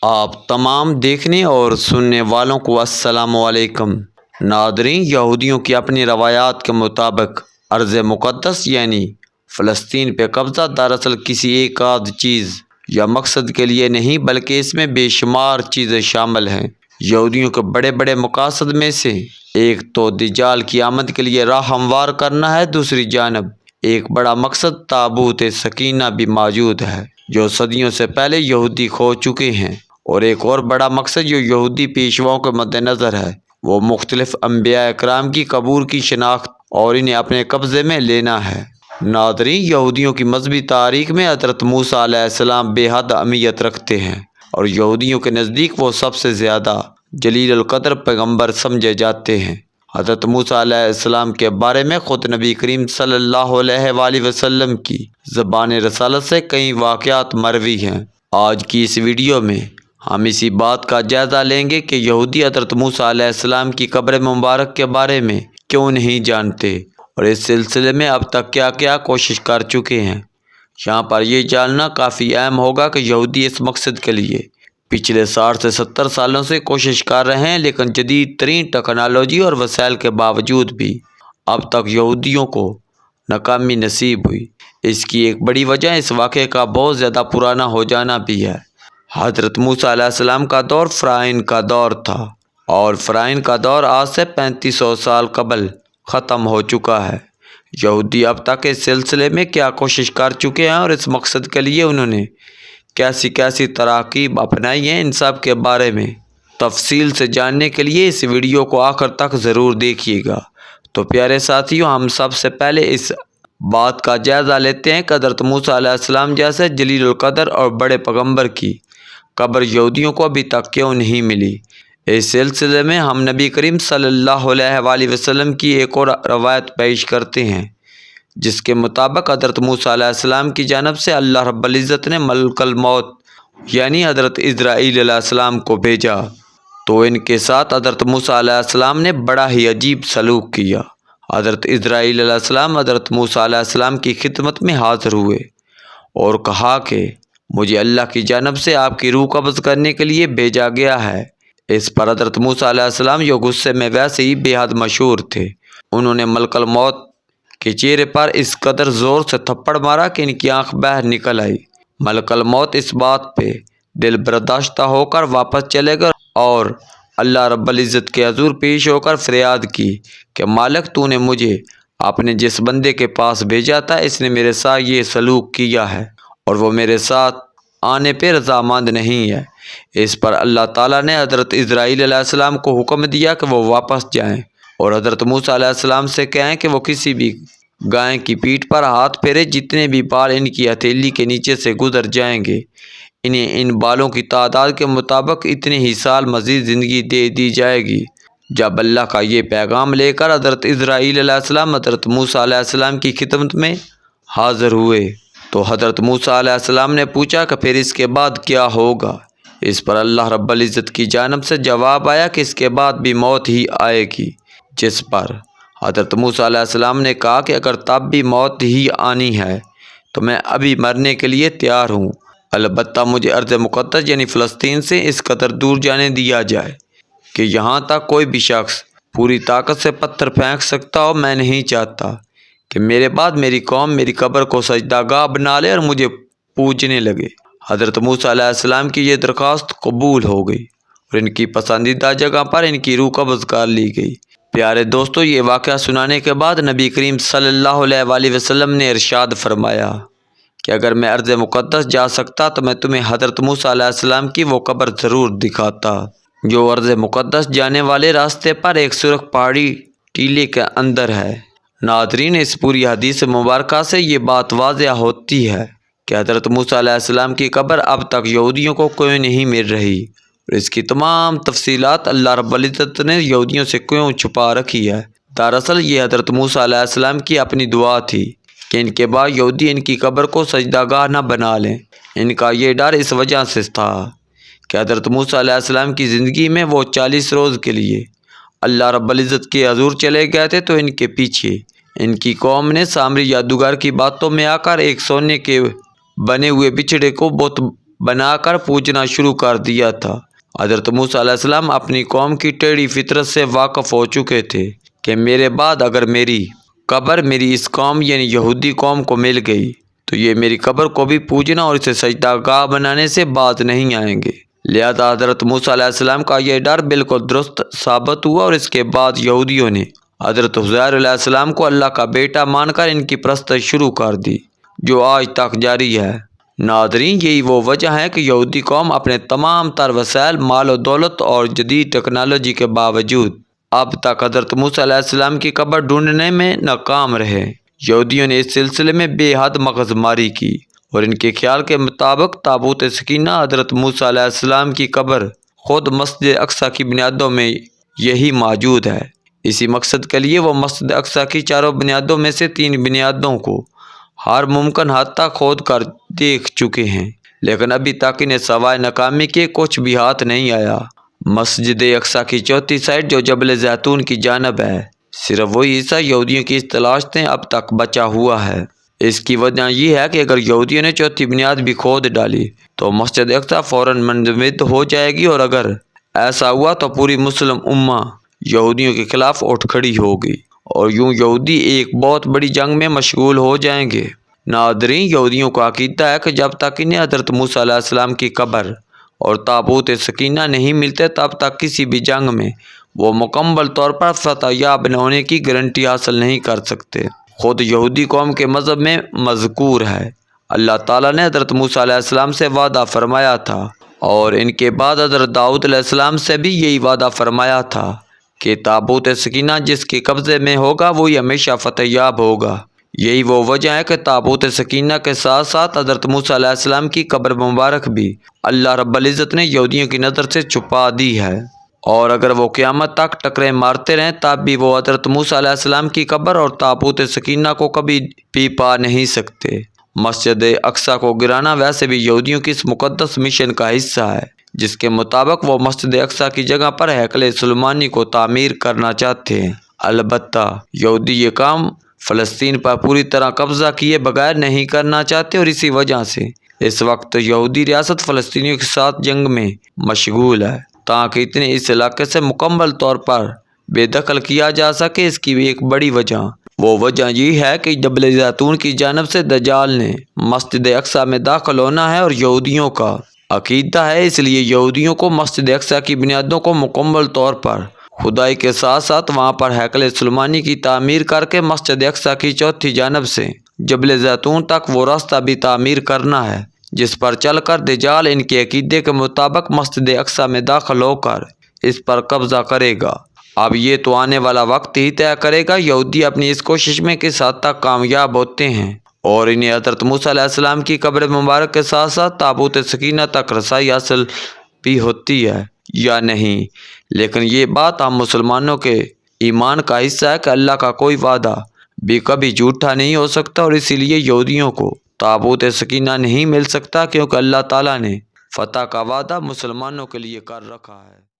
آپ تمام دیکھنے اور سننے والوں کو السلام علیکم۔ ناظرین، یہودیوں کی اپنی روایات کے مطابق ارض مقدس یعنی فلسطین پہ قبضہ دراصل کسی ایک آدھ چیز یا مقصد کے لیے نہیں، بلکہ اس میں بے شمار چیزیں شامل ہیں۔ یہودیوں کے بڑے بڑے مقاصد میں سے ایک تو دجال کی آمد کے لیے راہ ہموار کرنا ہے، دوسری جانب ایک بڑا مقصد تابوت سکینہ بھی موجود ہے جو صدیوں سے پہلے یہودی کھو چکے ہیں، اور ایک اور بڑا مقصد جو یہودی پیشواؤں کے مد نظر ہے وہ مختلف انبیاء اکرام کی قبور کی شناخت اور انہیں اپنے قبضے میں لینا ہے۔ ناظرین، یہودیوں کی مذہبی تاریخ میں حضرت موسیٰ علیہ السلام بے حد اہمیت رکھتے ہیں، اور یہودیوں کے نزدیک وہ سب سے زیادہ جلیل القدر پیغمبر سمجھے جاتے ہیں۔ حضرت موسیٰ علیہ السلام کے بارے میں خود نبی کریم صلی اللہ علیہ وآلہ وسلم کی زبان رسالت سے کئی واقعات مروی ہیں۔ آج کی اس ویڈیو میں ہم اسی بات کا جائزہ لیں گے کہ یہودی حضرت موسیٰ علیہ السلام کی قبر مبارک کے بارے میں کیوں نہیں جانتے، اور اس سلسلے میں اب تک کیا کیا کوشش کر چکے ہیں۔ یہاں پر یہ جاننا کافی اہم ہوگا کہ یہودی اس مقصد کے لیے پچھلے 60 سے 70 سالوں سے کوشش کر رہے ہیں، لیکن جدید ترین ٹیکنالوجی اور وسائل کے باوجود بھی اب تک یہودیوں کو ناکامی نصیب ہوئی۔ اس کی ایک بڑی وجہ اس واقعے کا بہت زیادہ پرانا ہو جانا بھی ہے۔ حضرت موسیٰ علیہ السلام کا دور فرعون کا دور تھا، اور فرعون کا دور آج سے 3500 سال قبل ختم ہو چکا ہے۔ یہودی اب تک اس سلسلے میں کیا کوشش کر چکے ہیں اور اس مقصد کے لیے انہوں نے کیسی کیسی تراکیب اپنائی ہیں، ان سب کے بارے میں تفصیل سے جاننے کے لیے اس ویڈیو کو آخر تک ضرور دیکھیے گا۔ تو پیارے ساتھیوں، ہم سب سے پہلے اس بات کا جائزہ لیتے ہیں کہ حضرت موسیٰ علیہ السلام جیسے جلیل القدر اور بڑے پیغمبر کی قبر یہودیوں کو ابھی تک کیوں نہیں ملی۔ اس سلسلے میں ہم نبی کریم صلی اللہ علیہ وآلہ وسلم کی ایک اور روایت پیش کرتے ہیں، جس کے مطابق حضرت موسیٰ علیہ السلام کی جانب سے اللہ رب العزت نے ملک الموت یعنی حضرت اسرائیل علیہ السلام کو بھیجا، تو ان کے ساتھ حضرت موسیٰ علیہ السلام نے بڑا ہی عجیب سلوک کیا۔ حضرت اسرائیل علیہ السلام حضرت موسیٰ علیہ السلام کی خدمت میں حاضر ہوئے اور کہا کہ مجھے اللہ کی جانب سے آپ کی روح قبض کرنے کے لیے بھیجا گیا ہے۔ اس پر حضرت موسیٰ علیہ السلام جو غصے میں ویسے ہی بے حد مشہور تھے، انہوں نے ملک الموت کے چہرے پر اس قدر زور سے تھپڑ مارا کہ ان کی آنکھ باہر نکل آئی۔ ملک الموت اس بات پہ دل برداشتہ ہو کر واپس چلے گئے اور اللہ رب العزت کے حضور پیش ہو کر فریاد کی کہ مالک، تو نے مجھے اپنے جس بندے کے پاس بھیجا تھا، اس نے میرے ساتھ یہ سلوک کیا ہے اور وہ میرے ساتھ آنے پہ رضامند نہیں ہے۔ اس پر اللہ تعالیٰ نے حضرت اسرائیل علیہ السلام کو حکم دیا کہ وہ واپس جائیں اور حضرت موسیٰ علیہ السلام سے کہیں کہ وہ کسی بھی گائے کی پیٹھ پر ہاتھ پھیرے، جتنے بھی بال ان کی ہتھیلی کے نیچے سے گزر جائیں گے انہیں ان بالوں کی تعداد کے مطابق اتنے ہی سال مزید زندگی دے دی جائے گی۔ جب اللہ کا یہ پیغام لے کر حضرت اسرائیل علیہ السلام حضرت موسیٰ علیہ السلام کی خدمت میں حاضر ہوئے تو حضرت موسیٰ علیہ السلام نے پوچھا کہ پھر اس کے بعد کیا ہوگا؟ اس پر اللہ رب العزت کی جانب سے جواب آیا کہ اس کے بعد بھی موت ہی آئے گی، جس پر حضرت موسیٰ علیہ السلام نے کہا کہ اگر تب بھی موت ہی آنی ہے تو میں ابھی مرنے کے لیے تیار ہوں، البتہ مجھے ارض مقدس یعنی فلسطین سے اس قدر دور جانے دیا جائے کہ یہاں تک کوئی بھی شخص پوری طاقت سے پتھر پھینک سکتا ہو۔ میں نہیں چاہتا کہ میرے بعد میری قوم میری قبر کو سجدہ گاہ بنا لے اور مجھے پوجنے لگے۔ حضرت موسیٰ علیہ السلام کی یہ درخواست قبول ہو گئی اور ان کی پسندیدہ جگہ پر ان کی روح قبض کر لی گئی۔ پیارے دوستو، یہ واقعہ سنانے کے بعد نبی کریم صلی اللہ علیہ وآلہ وسلم نے ارشاد فرمایا کہ اگر میں ارض مقدس جا سکتا تو میں تمہیں حضرت موسیٰ علیہ السلام کی وہ قبر ضرور دکھاتا جو ارض مقدس جانے والے راستے پر ایک سرخ پہاڑی ٹیلے کے اندر ہے۔ ناظرین، اس پوری حدیث مبارکہ سے یہ بات واضح ہوتی ہے کہ حضرت موسیٰ علیہ السلام کی قبر اب تک یہودیوں کو کوئی نہیں مل رہی، اور اس کی تمام تفصیلات اللہ رب العزت نے یہودیوں سے کیوں چھپا رکھی ہے۔ دراصل یہ حضرت موسیٰ علیہ السلام کی اپنی دعا تھی کہ ان کے بعد یہودی ان کی قبر کو سجدہ گاہ نہ بنا لیں۔ ان کا یہ ڈر اس وجہ سے تھا کہ حضرت موسیٰ علیہ السلام کی زندگی میں وہ 40 روز کے لیے اللہ رب العزت کے حضور چلے گئے تھے، تو ان کے پیچھے ان کی قوم نے سامری جادوگر کی باتوں میں آ کر ایک سونے کے بنے ہوئے بچڑے کو بت بنا کر پوجنا شروع کر دیا تھا۔ حضرت موسیٰ علیہ السلام اپنی قوم کی ٹیڑھی فطرت سے واقف ہو چکے تھے کہ میرے بعد اگر میری قبر میری اس قوم یعنی یہودی قوم کو مل گئی تو یہ میری قبر کو بھی پوجنا اور اسے سجدہ گاہ بنانے سے باز نہیں آئیں گے۔ لہذا حضرت موسیٰ علیہ السلام کا یہ ڈر بالکل درست ثابت ہوا اور اس کے بعد یہودیوں نے حضرت عزیر علیہ السلام کو اللہ کا بیٹا مان کر ان کی پرستش شروع کر دی، جو آج تک جاری ہے۔ ناظرین، یہی وہ وجہ ہے کہ یہودی قوم اپنے تمام تر وسائل، مال و دولت اور جدید ٹیکنالوجی کے باوجود اب تک حضرت موسیٰ علیہ السلام کی قبر ڈھونڈنے میں ناکام رہے۔ یہودیوں نے اس سلسلے میں بے حد مغز ماری کی اور ان کے خیال کے مطابق تابوت سکینہ حضرت موسیٰ علیہ السلام کی قبر خود مسجد اقصیٰ کی بنیادوں میں یہی موجود ہے۔ اسی مقصد کے لیے وہ مسجد اقصیٰ کی چاروں بنیادوں میں سے 3 بنیادوں کو ہر ممکن حد تک کھود کر دیکھ چکے ہیں، لیکن ابھی تک انہیں سوائے ناکامی کے کچھ بھی ہاتھ نہیں آیا۔ مسجد اقصیٰ کی چوتھی سائٹ جو جبل زیتون کی جانب ہے، صرف وہی حصہ یہودیوں کی اس تلاش سے اب تک بچا ہوا ہے۔ اس کی وجہ یہ ہے کہ اگر یہودیوں نے چوتھی بنیاد بھی کھود ڈالی تو مسجد اقصیٰ فوراً منجمد ہو جائے گی، اور اگر ایسا ہوا تو پوری مسلم امہ یہودیوں کے خلاف اٹھ کھڑی ہوگی اور یوں یہودی ایک بہت بڑی جنگ میں مشغول ہو جائیں گے۔ ناظرین، یہودیوں کا عقیدہ ہے کہ جب تک انہیں حضرت موسیٰ علیہ السلام کی قبر اور تابوت سکینہ نہیں ملتے تب تک کسی بھی جنگ میں وہ مکمل طور پر فتح یاب ہونے کی گارنٹی حاصل نہیں کر سکتے۔ خود یہودی قوم کے مذہب میں مذکور ہے، اللہ تعالیٰ نے حضرت موسیٰ علیہ السلام سے وعدہ فرمایا تھا اور ان کے بعد حضرت داؤد علیہ السلام سے بھی یہی وعدہ فرمایا تھا کہ تابوت سکینہ جس کے قبضے میں ہوگا وہی ہمیشہ فتح یاب ہوگا۔ یہی وہ وجہ ہے کہ تابوت سکینہ کے ساتھ ساتھ حضرت موسیٰ علیہ السلام کی قبر مبارک بھی اللہ رب العزت نے یہودیوں کی نظر سے چھپا دی ہے، اور اگر وہ قیامت تک ٹکرے مارتے رہیں تب بھی وہ حضرت موسیٰ علیہ السلام کی قبر اور تابوت سکینہ کو کبھی بھی پا نہیں سکتے۔ مسجد اقصیٰ کو گرانا ویسے بھی یہودیوں کی اس مقدس مشن کا حصہ ہے جس کے مطابق وہ مسجد اقصیٰ کی جگہ پر ہیکل سلیمانی کو تعمیر کرنا چاہتے ہیں۔ البتہ یہودی یہ کام فلسطین پر پوری طرح قبضہ کیے بغیر نہیں کرنا چاہتے، اور اسی وجہ سے اس وقت یہودی ریاست فلسطینیوں کے ساتھ جنگ میں مشغول ہے تاکہ اتنے اس علاقے سے مکمل طور پر بے دخل کیا جا سکے۔ اس کی بھی ایک بڑی وجہ یہ ہے کہ جبل زیتون کی جانب سے دجال نے مسجد اقصیٰ میں داخل ہونا ہے اور یہودیوں کا عقیدہ ہے، اس لیے یہودیوں کو مسجد اقصیٰ کی بنیادوں کو مکمل طور پر کھدائی کے ساتھ ساتھ وہاں پر ہیکل سلیمانی کی تعمیر کر کے مسجد اقصیٰ کی چوتھی جانب سے جبل زیتون تک وہ راستہ بھی تعمیر کرنا ہے جس پر چل کر دجال ان کے عقیدے کے مطابق مسجد اقصیٰ میں داخل ہو کر اس پر قبضہ کرے گا۔ اب یہ تو آنے والا وقت ہی طے کرے گا یہودی اپنی اس کوشش میں کس حد تک کامیاب ہوتے ہیں اور انہیں حضرت موسیٰ علیہ السلام کی قبر مبارک کے ساتھ ساتھ تابوت سکینہ تک رسائی حاصل بھی ہوتی ہے یا نہیں۔ لیکن یہ بات ہم مسلمانوں کے ایمان کا حصہ ہے کہ اللہ کا کوئی وعدہ بھی کبھی جھوٹا نہیں ہو سکتا، اور اسی لیے یہودیوں کو تابوت سکینہ نہیں مل سکتا، کیونکہ اللہ تعالیٰ نے فتح کا وعدہ مسلمانوں کے لیے کر رکھا ہے۔